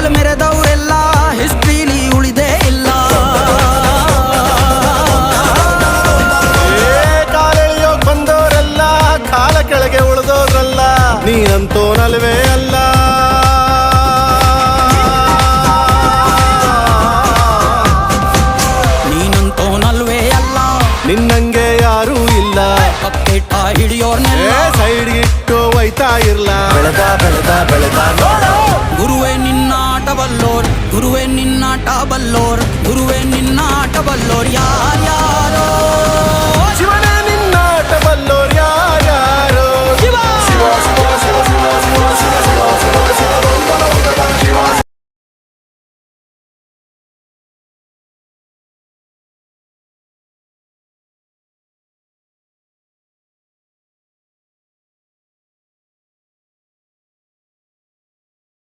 ಕಾಲ್ ಮೆರೆದವರೆಲ್ಲ ಹಿಸ್ಟ್ರಿಲಿ ಉಳಿದೇ ಇಲ್ಲ. ಕಾಲೆಳೆಯೋಕ್ ಬಂದವರೆಲ್ಲ ಕಾಲ ಕೆಳಗೆ ಉಳಿದೋದ್ರಲ್ಲ, ನೀನಂತೋನಲ್ವೇ ಅಲ್ಲ. ನೀನಂತೋನಲ್ವೇ ಅಲ್ಲ, ನಿನ್ನಂಗೆ ಯಾರೂ ಇಲ್ಲ. ಪಕ್ಕೇಟ ಹಿಡಿಯೋರ್ನೆಲ್ಲ ಸೈಡ್ ಇಟ್ಟು ಒಯ್ತಾ ಇರ್ಲ. ಬೆಳೆದ ಬೆಳೆದ ಬೆಳೆದ ನೋಡು. ಗುರುವೇ ನಿನ್ನಾಟ ಬಲ್ಲೋರ್, ಗುರುವೇ ನಿನ್ನಾಟ ಬಲ್ಲೋರ್, ಗುರುವೇ ನಿನ್ನಾಟ ಬಲ್ಲೋರ್ ಯಾರು